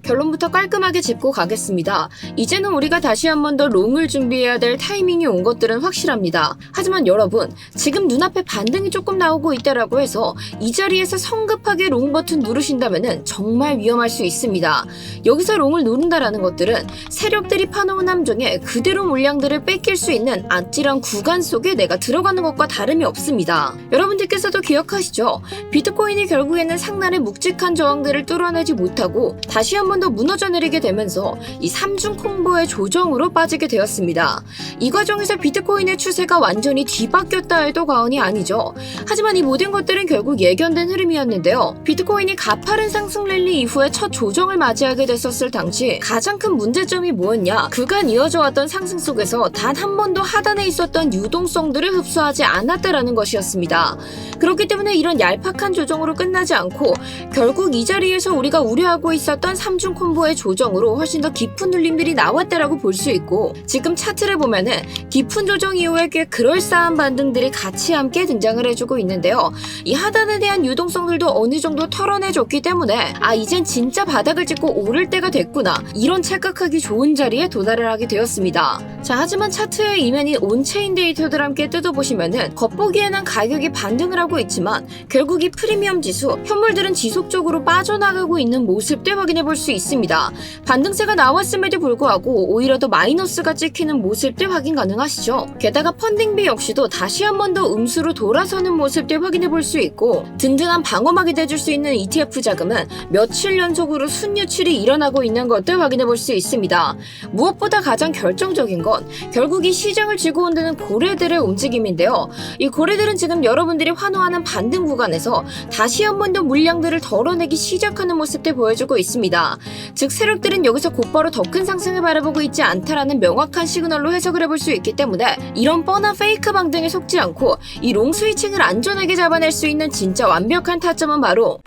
결론부터 깔끔하게 짚고 가겠습니다. 이제는 우리가 다시 한 번 더 롱을 준비해야 될 타이밍이 온 것들은 확실합니다. 하지만 여러분, 지금 눈앞에 반등이 조금 나오고 있다라고 해서 이 자리에서 성급하게 롱 버튼 누르신다면은 정말 위험할 수 있습니다. 여기서 롱을 누른다라는 것들은 세력들이 파놓은 함정에 그대로 물량들을 뺏길 수 있는 아찔한 구간 속에 내가 들어가는 것과 다름이 없습니다. 여러분들께서도 기억하시죠? 비트코인이 결국에는 상단의 묵직한 저항들을 뚫어내지 못하고 다시 한 번 더 무너져 내리게 되면서 이 3중 콤보의 조정으로 빠지게 되었습니다. 이 과정에서 비트코인의 추세가 완전히 뒤바뀌었다 해도 과언이 아니죠. 하지만 이 모든 것들은 결국 예견된 흐름이었는데요. 비트코인이 가파른 상승 랠리 이후에 첫 조정을 맞이하게 됐었을 당시 가장 큰 문제점이 뭐였냐? 그간 이어져 왔던 상승 속에서 단 한 번도 하단에 있었던 유동성들을 흡수하지 않았다라는 것이었습니다. 그렇기 때문에 이런 얄팍한 조정으로 끝나지 않고 결국 이 자리에서 우리가 우려하고 있었던 3중 콤보의 조정으로 훨씬 더 깊은 눌림들이 나왔다라고 볼 수 있고, 지금 차트를 보면은 깊은 조정 이후에 꽤 그럴싸한 반등들이 같이 함께 등장을 해주고 있는데요. 이 하단에 대한 유동성들도 어느 정도 털어내줬기 때문에 이젠 진짜 바닥을 찍고 오를 때가 됐구나, 이런 착각하기 좋은 자리에 도달을 하게 되었습니다. 자, 하지만 차트의 이면이 온체인 데이터들 함께 뜯어보시면은 겉보기에는 가격이 반등을 하고 있지만 결국 이 프리미엄 지수, 현물들은 지속적으로 빠져나가고 있는 모습들 확인해 볼 수 있습니다. 반등세가 나왔음에도 불구하고 오히려 더 마이너스가 찍히는 모습들 확인 가능하시죠. 게다가 펀딩비 역시도 다시 한 번 더 음수로 돌아서는 모습들 확인해 볼 수 있고, 든든한 방어막이 돼줄 수 있는 ETF 자금은 며칠 연속으로 순유출이 일어나고 있는 것들 확인해 볼 수 있습니다. 무엇보다 가장 결정적인 건 결국 이 시장을 쥐고 흔드는 고래들의 움직임인데요. 이 고래들은 지금 여러분들이 환호하는 반등 구간에서 다시 한 번 더 물량들을 덜어내기 시작하는 모습들 보여주고 있습니다. 즉 세력들은 여기서 곧바로 더 큰 상승을 바라보고 있지 않다라는 명확한 시그널로 해석을 해볼 수 있기 때문에 이런 뻔한 페이크 방등에 속지 않고 이 롱 스위칭을 안전하게 잡아낼 수 있는 진짜 완벽한 타점은 바로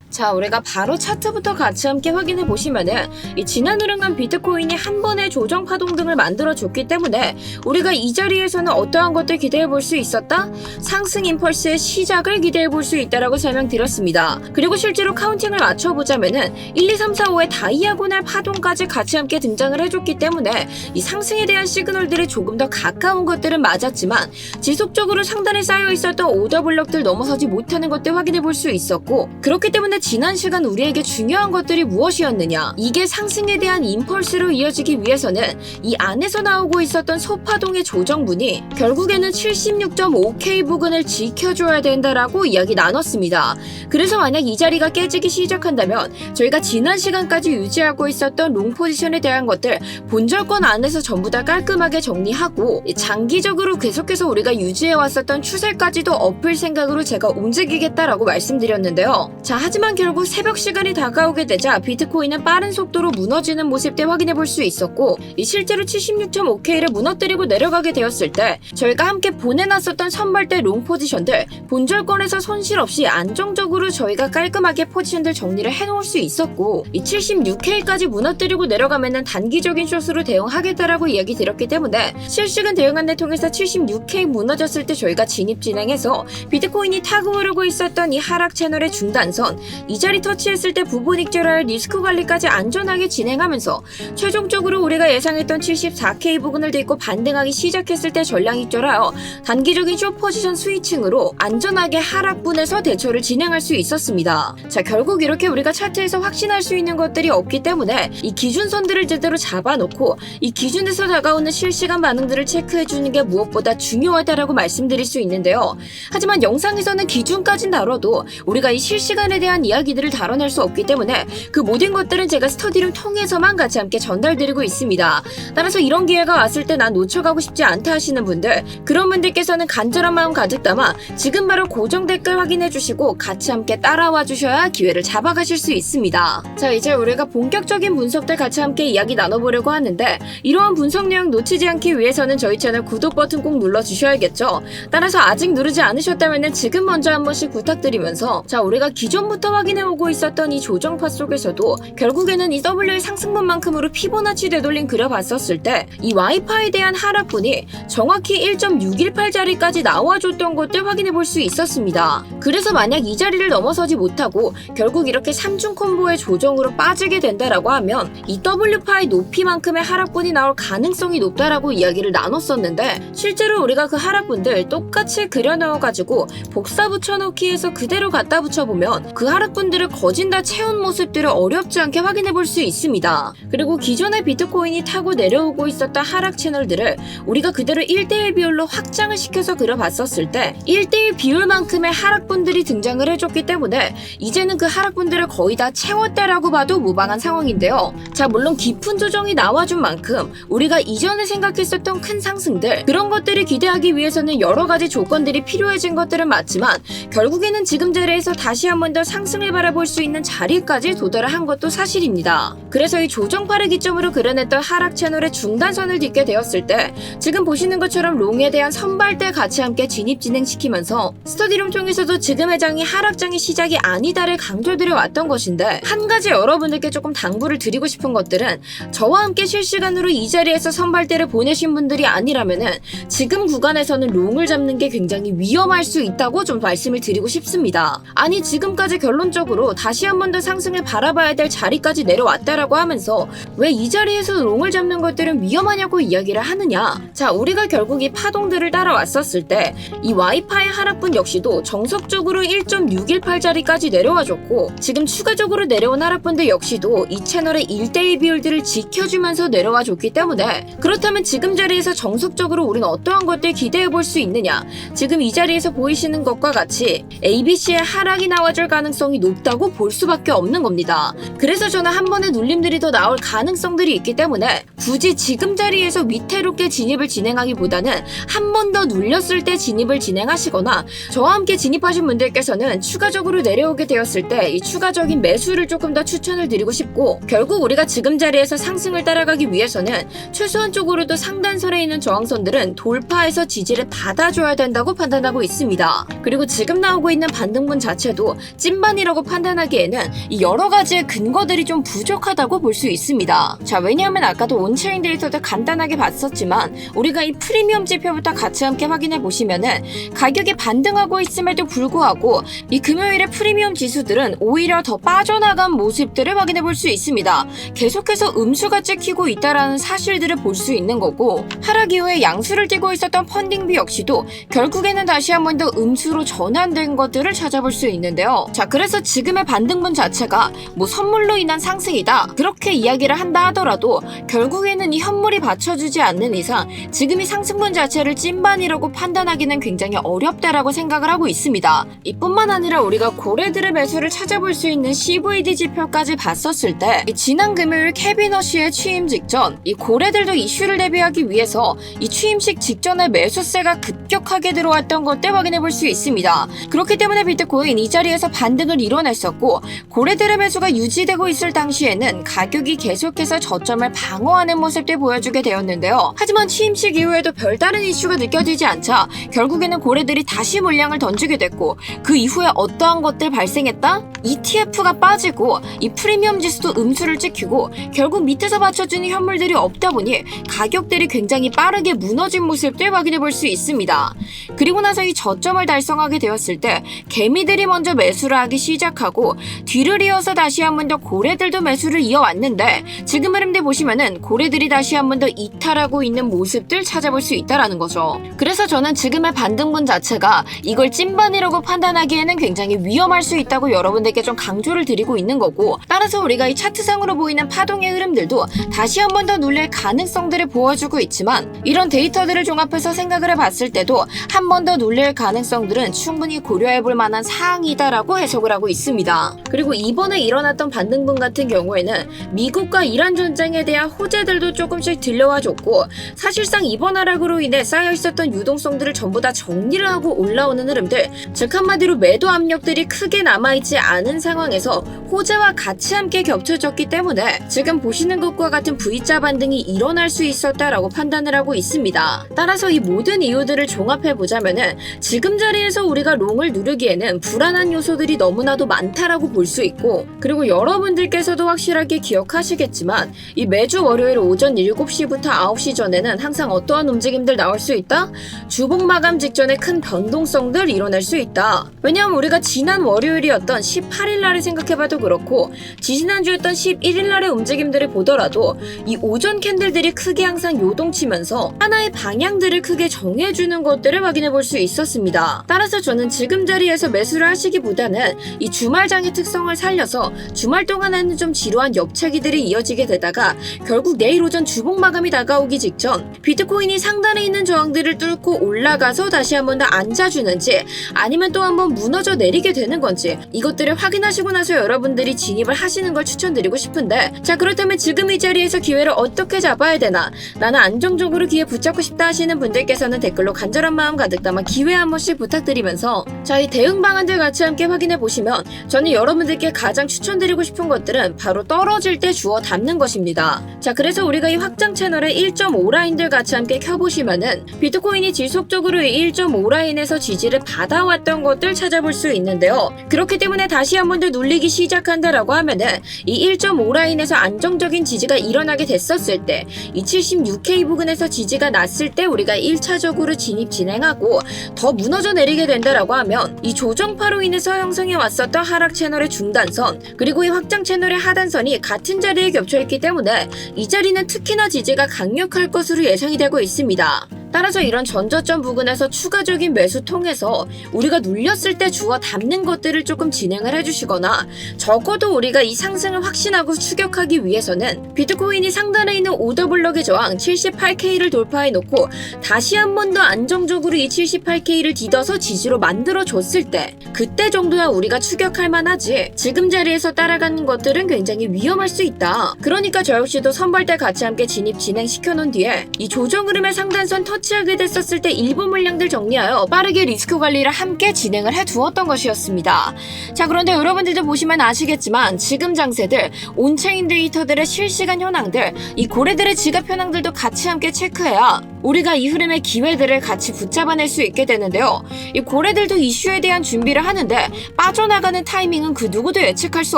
자, 우리가 바로 차트부터 같이 함께 확인해 보시면은 이 지난 흐름간 비트코인이 한 번의 조정 파동 등을 만들어 줬기 때문에 우리가 이 자리에서는 어떠한 것들 기대해 볼 수 있었다? 상승 임펄스의 시작을 기대해 볼 수 있다라고 설명드렸습니다. 그리고 실제로 카운팅을 맞춰보자면은 1, 2, 3, 4, 5의 다이아고날 파동까지 같이 함께 등장을 해줬기 때문에 이 상승에 대한 시그널들이 조금 더 가까운 것들은 맞았지만 지속적으로 상단에 쌓여 있었던 오더 블럭들 넘어서지 못하는 것들 확인해 볼 수 있었고, 그렇기 때문에 지난 시간 우리에게 중요한 것들이 무엇이었느냐, 이게 상승에 대한 임펄스로 이어지기 위해서는 이 안에서 나오고 있었던 소파동의 조정분이 결국에는 76.5K 부근을 지켜줘야 된다라고 이야기 나눴습니다. 그래서 만약 이 자리가 깨지기 시작한다면 저희가 지난 시간까지 유지하고 있었던 롱 포지션에 대한 것들 본절권 안에서 전부 다 깔끔하게 정리하고 장기적으로 계속해서 우리가 유지해왔었던 추세까지도 엎을 생각으로 제가 움직이겠다라고 말씀드렸는데요. 자, 하지만 결국 새벽 시간이 다가오게 되자 비트코인은 빠른 속도로 무너지는 모습들 확인해 볼 수 있었고, 이 실제로 76.5K를 무너뜨리고 내려가게 되었을 때 저희가 함께 보내놨었던 선발대 롱 포지션들 본절권에서 손실 없이 안정적으로 저희가 깔끔하게 포지션들 정리를 해놓을 수 있었고, 이 76K까지 무너뜨리고 내려가면은 단기적인 숏으로 대응하겠다라고 이야기 드렸기 때문에 실시간 대응안내 통해서 76K 무너졌을 때 저희가 진입 진행해서 비트코인이 타고 오르고 있었던 이 하락 채널의 중단선, 이 자리 터치했을 때 부분 익절할 리스크 관리까지 안전하게 진행하면서 최종적으로 우리가 예상했던 74K 부근을 딛고 반등하기 시작했을 때 전량 익절하여 단기적인 숏 포지션 스위칭으로 안전하게 하락분에서 대처를 진행할 수 있었습니다. 자, 결국 이렇게 우리가 차트에서 확신할 수 있는 것들이 없기 때문에 이 기준선들을 제대로 잡아놓고 이 기준에서 다가오는 실시간 반응들을 체크해주는 게 무엇보다 중요하다라고 말씀드릴 수 있는데요. 하지만 영상에서는 기준까진 다뤄도 우리가 이 실시간에 대한 이야기들을 다뤄낼 수 없기 때문에 그 모든 것들은 제가 스터디를 통해서만 같이 함께 전달드리고 있습니다. 따라서 이런 기회가 왔을 때 난 놓쳐가고 싶지 않다 하시는 분들, 그런 분들께서는 간절한 마음 가득 담아 지금 바로 고정 댓글 확인해 주시고 같이 함께 따라와 주셔야 기회를 잡아가실 수 있습니다. 자, 이제 우리가 본격적인 분석들 같이 함께 이야기 나눠보려고 하는데, 이러한 분석 내용 놓치지 않기 위해서는 저희 채널 구독 버튼 꼭 눌러주셔야겠죠. 따라서 아직 누르지 않으셨다면 지금 먼저 한 번씩 부탁드리면서, 자, 우리가 기존부터 확인해오고 있었던 이 조정파 속에서도 결국에는 이 W의 상승분만큼으로 피보나치 되돌림 그려봤었을 때 이 와이파이에 대한 하락분이 정확히 1.618자리까지 나와줬던 것들 확인해볼 수 있었습니다. 그래서 만약 이 자리를 넘어서지 못하고 결국 이렇게 3중 콤보의 조정으로 빠지게 된다라고 하면 이 W파의 높이만큼의 하락분이 나올 가능성이 높다라고 이야기를 나눴었는데, 실제로 우리가 그 하락분들 똑같이 그려넣어가지고 복사 붙여넣기 해서 그대로 갖다 붙여보면 그 하락분들을 거진 다 채운 모습들을 어렵지 않게 확인해볼 수 있습니다. 그리고 기존의 비트코인이 타고 내려오고 있었던 하락 채널들을 우리가 그대로 1대1 비율로 확장을 시켜서 그려봤었을 때 1대1 비율만큼의 하락분들이 등장을 해줬기 때문에 이제는 그 하락분들을 거의 다 채웠다라고 봐도 무방한 상황인데요. 자, 물론 깊은 조정이 나와준 만큼 우리가 이전에 생각했었던 큰 상승들, 그런 것들을 기대하기 위해서는 여러 가지 조건들이 필요해진 것들은 맞지만 결국에는 지금 자리에서 다시 한 번 더 상승을 바라볼 수 있는 자리까지 도달을 한 것도 사실입니다. 그래서 이 조정파를 기점으로 그려냈던 하락 채널의 중단선을 딛게 되었을 때 지금 보시는 것처럼 롱에 대한 선발대 같이 함께 진입 진행시키면서 스터디룸 통해서도 지금의 장이 하락장의 시작이 아니다를 강조드려 왔던 것인데, 한 가지 여러분들께 조금 당부를 드리고 싶은 것들은 저와 함께 실시간으로 이 자리에서 선발대를 보내신 분들이 아니라면은 지금 구간에서는 롱을 잡는 게 굉장히 위험할 수 있다고 좀 말씀을 드리고 싶습니다. 아니, 지금까지 결론적으로 다시 한 번 더 상승을 바라봐야 될 자리까지 내려왔다라고 하면서 왜 이 자리에서 롱을 잡는 것들은 위험하냐고 이야기를 하느냐. 자, 우리가 결국 이 파동들을 따라왔었을 때 이 와이파이 하락분 역시도 정석적으로 1.618자리까지 내려와줬고, 지금 추가적으로 내려온 하락분들 역시도 이 채널의 1대1 비율들을 지켜주면서 내려와줬기 때문에, 그렇다면 지금 자리에서 정석적으로 우리는 어떠한 것들 기대해볼 수 있느냐. 지금 이 자리에서 보이시는 것과 같이 ABC의 하락이 나와줄 가능성이 높다고 볼 수밖에 없는 겁니다. 그래서 저는 한 번의 눌림들이 더 나올 가능성들이 있기 때문에 굳이 지금 자리에서 위태롭게 진입을 진행하기보다는 한 번 더 눌렸을 때 진입을 진행하시거나, 저와 함께 진입하신 분들께서는 추가적으로 내려오게 되었을 때 이 추가적인 매수를 조금 더 추천을 드리고 싶고, 결국 우리가 지금 자리에서 상승을 따라가기 위해서는 최소한적으로도 상단선에 있는 저항선들은 돌파해서 지지를 받아줘야 된다고 판단하고 있습니다. 그리고 지금 나오고 있는 반등분 자체도 찐반이라고 판단하기에는 이 여러 가지의 근거들이 좀 부족하다고 볼 수 있습니다. 자, 왜냐하면 아까도 온체인 데이터도 간단하게 봤었지만 우리가 이 프리미엄 지표부터 같이 함께 확인해 보시면은 가격이 반등하고 있음에도 불구하고 이 금요일의 프리미엄 지수들은 오히려 더 빠져나간 모습들을 확인해 볼 수 있습니다. 계속해서 음수가 찍히고 있다라는 사실들을 볼 수 있는 거고, 하락 이후에 양수를 띠고 있었던 펀딩비 역시도 결국에는 다시 한 번 더 음수로 전환된 것들을 찾아볼 수 있는데요. 자, 그래서 지금의 반등분 자체가 뭐 선물로 인한 상승이다, 그렇게 이야기를 한다 하더라도 결국에는 이 현물이 받쳐주지 않는 이상 지금 이 상승분 자체를 찐반이라고 판단하기는 굉장히 어렵다라고 생각을 하고 있습니다. 이뿐만 아니라 우리가 고래들의 매수를 찾아볼 수 있는 CVD 지표까지 봤었을 때 지난 금요일 케빈 허쉬의 취임 직전 이 고래들도 이슈를 대비하기 위해서 이 취임식 직전에 매수세가 급격하게 들어왔던 것들 확인해 볼 수 있습니다. 그렇기 때문에 비트코인 이 자리에서 반등을 이뤄냈었고, 고래들의 매수가 유지되고 있을 당시에는 가격이 계속해서 저점을 방어하는 모습들 보여주게 되었는데요. 하지만 취임식 이후에도 별다른 이슈가 느껴지지 않자 결국에는 고래들이 다시 물량을 던지게 됐고, 그 이후에 어떠한 것들 발생했다? ETF가 빠지고 이 프리미엄 지수도 음수를 찍히고 결국 밑에서 받쳐주는 현물들이 없다 보니 가격들이 굉장히 빠르게 무너진 모습들 확인해 볼 수 있습니다. 그리고 나서 이 저점을 달성하게 되었을 때 개미들이 먼저 매수를 하기 시작하고 뒤를 이어서 다시 한 번 더 고래들도 매수를 이어왔는데, 지금 흐름들 보시면은 고래들이 다시 한 번 더 이탈하고 있는 모습들 찾아볼 수 있다라는 거죠. 그래서 저는 지금의 반등분 자체가 이걸 찐반이라고 판단하기에는 굉장히 위험할 수 있다고 여러분들께 좀 강조를 드리고 있는 거고, 따라서 우리가 이 차트상으로 보이는 파동의 흐름들도 다시 한 번 더 눌릴 가능성들을 보여주고 있지만, 이런 데이터들을 종합해서 생각을 해봤을 때도 한 번 더 눌릴 가능성들은 충분히 고려해볼 만한 사항이다라고 해석을 하고 있습니다. 그리고 이번에 일어났던 반등분 같은 경우에는 미국과 이란 전쟁에 대한 호재들도 조금씩 들려와줬고, 사실상 이번 하락으로 인해 쌓여있었던 유동성들을 전부 다 정리를 하고 올라오는 흐름들, 즉 한마디로 매도 압력들이 크게 남아있지 않은 상황에서 호재와 같이 함께 겹쳐졌기 때문에 지금 보시는 것과 같은 V자 반등이 일어날 수 있었다라고 판단을 하고 있습니다. 따라서 이 모든 이유들을 종합해보자면은 지금 자리에서 우리가 롱을 누르기에는 불안한 요소들이 너무나 너무나도 많다라고 볼 수 있고, 그리고 여러분들께서도 확실하게 기억하시겠지만 이 매주 월요일 오전 7시부터 9시 전에는 항상 어떠한 움직임들 나올 수 있다? 주봉 마감 직전에 큰 변동성들 일어날 수 있다. 왜냐하면 우리가 지난 월요일이었던 18일 날을 생각해봐도 그렇고 지지난주였던 11일 날의 움직임들을 보더라도 이 오전 캔들들이 크게 항상 요동치면서 하나의 방향들을 크게 정해주는 것들을 확인해 볼 수 있었습니다. 따라서 저는 지금 자리에서 매수를 하시기보다는 이 주말장의 특성을 살려서 주말 동안에는 좀 지루한 옆차기들이 이어지게 되다가 결국 내일 오전 주봉 마감이 다가오기 직전 비트코인이 상단에 있는 저항들을 뚫고 올라가서 다시 한 번 더 앉아주는지 아니면 또 한 번 무너져 내리게 되는 건지 이것들을 확인하시고 나서 여러분들이 진입을 하시는 걸 추천드리고 싶은데, 자 그렇다면 지금 이 자리에서 기회를 어떻게 잡아야 되나, 나는 안정적으로 기회 붙잡고 싶다 하시는 분들께서는 댓글로 간절한 마음 가득 담아 기회 한 번씩 부탁드리면서, 자 이 대응 방안들 같이 함께 확인해 보시면 저는 여러분들께 가장 추천드리고 싶은 것들은 바로 떨어질 때 주워 담는 것입니다. 자 그래서 우리가 이 확장 채널의 1.5 라인들 같이 함께 켜보시면은 비트코인이 지속적으로 이 1.5 라인에서 지지를 받아왔던 것들 찾아볼 수 있는데요. 그렇기 때문에 다시 한 번 더 눌리기 시작한다라고 하면은 이 1.5 라인에서 안정적인 지지가 일어나게 됐었을 때 이 76K 부근에서 지지가 났을 때 우리가 1차적으로 진행하고 더 무너져 내리게 된다라고 하면 이 조정파로 인해서 형성해 왔었던 하락 채널의 중단선 그리고 이 확장 채널의 하단선이 같은 자리에 겹쳐있기 때문에 이 자리는 특히나 지지가 강력할 것으로 예상이 되고 있습니다. 따라서 이런 전저점 부근에서 추가적인 매수 통해서 우리가 눌렸을 때 주워 담는 것들을 조금 진행을 해주시거나, 적어도 우리가 이 상승을 확신하고 추격하기 위해서는 비트코인이 상단에 있는 오더블럭의 저항 78K를 돌파해 놓고 다시 한 번 더 안정적으로 이 78K를 뒤져서 지지로 만들어줬을 때 그때 정도야 우리가 추격할 만하지, 지금 자리에서 따라가는 것들은 굉장히 위험할 수 있다. 그러니까 저 역시도 선발대 같이 함께 진행시켜 놓은 뒤에 이 조정 흐름의 상단선 터치하게 됐었을 때 일부 물량들 정리하여 빠르게 리스크 관리를 함께 진행을 해두었던 것이었습니다. 자 그런데 여러분들도 보시면 아시겠지만 지금 장세들, 온체인 데이터들의 실시간 현황들, 이 고래들의 지갑 현황들도 같이 함께 체크해야 우리가 이 흐름의 기회들을 같이 붙잡아낼 수 있게 되는데요. 이 고래들도 이슈에 대한 준비를 하는데 빠져나가는 타이밍은 그 누구도 예측할 수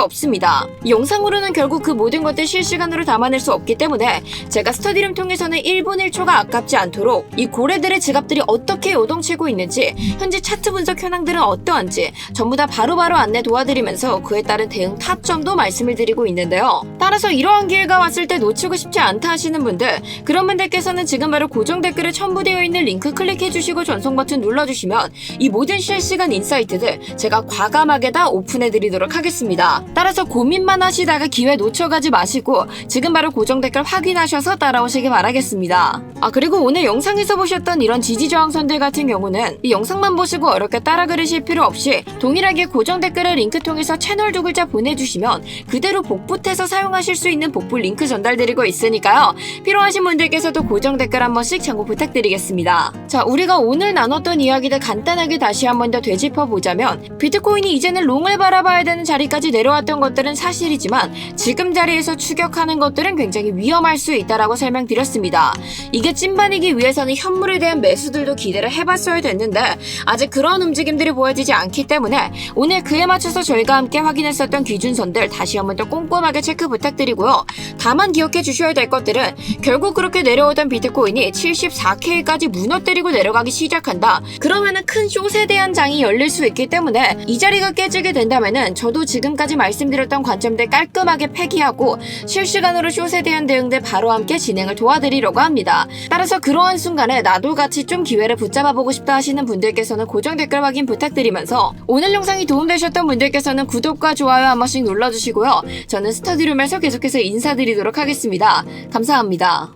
없습니다. 이 영상으로는 결국 그 모든 것들 실시간으로 담아낼 수 없기 때문에 제가 스터디룸 통해서는 1분 1초가 아깝지 않도록 이 고래들의 지갑들이 어떻게 요동치고 있는지, 현재 차트 분석 현황들은 어떠한지 전부 다 바로바로 안내 도와드리면서 그에 따른 대응 타점도 말씀을 드리고 있는데요. 따라서 이러한 기회가 왔을 때 놓치고 싶지 않다 하시는 분들, 그런 분들께서는 지금 바로 고정 댓글에 첨부되어 있는 링크 클릭해주시고 전송 버튼 눌러주시면 이 모든 실시간 인사이트들 제가 과감하게 다 오픈해드리도록 하겠습니다. 따라서 고민만 하시다가 기회 놓쳐가지 마시고 지금 바로 고정 댓글 확인하셔서 따라오시기 바라겠습니다. 그리고 오늘 영상에서 보셨던 이런 지지저항선들 같은 경우는 이 영상만 보시고 어렵게 따라 그러실 필요 없이 동일하게 고정 댓글에 링크 통해서 채널 두 글자 보내주시면 그대로 복붙해서 사용하실 수 있는 복붙 링크 전달드리고 있으니까요. 필요하신 분들께서도 고정 댓글 한 번씩 참고 부탁드리겠습니다. 자, 우리가 오늘 나눴던 이야기들 간단하게 다시 한 번 더 되짚어보자면, 비트코인이 이제는 롱을 바라봐야 되는 자리까지 내려왔던 것들은 사실이지만 지금 자리에서 추격하는 것들은 굉장히 위험할 수 있다라고 설명드렸습니다. 이게 찐반이기 위해서는 현물에 대한 매수들도 기대를 해봤어야 됐는데 아직 그런 움직임들이 보여지지 않기 때문에 오늘 그에 맞춰서 저희가 함께 확인했었던 기준선들 다시 한번 더 꼼꼼하게 체크 부탁드리고요. 다만 기억해 주셔야 될 것들은 결국 그렇게 내려오던 비트코인이 74K까지 무너뜨리고 내려가기 시작한다. 그러면은 큰 숏에 대한 장이 열릴 수 있기 때문에 이 자리가 깨지게 된다면은 저도 지금까지 말씀드렸던 관점들 깔끔하게 폐기하고 실시간으로 숏에 대한 대응들 바로 함께 진행을 도와드리려고 합니다. 따라서 그러한 순간에 나도 같이 좀 기회를 붙잡아보고 싶다 하시는 분들께서는 고정 댓글 확인 부탁드리면서, 오늘 영상이 도움되셨던 분들께서는 구독과 좋아요 한 번씩 눌러주시고요. 저는 스터디룸에서 계속해서 인사드리도록 하겠습니다. 감사합니다.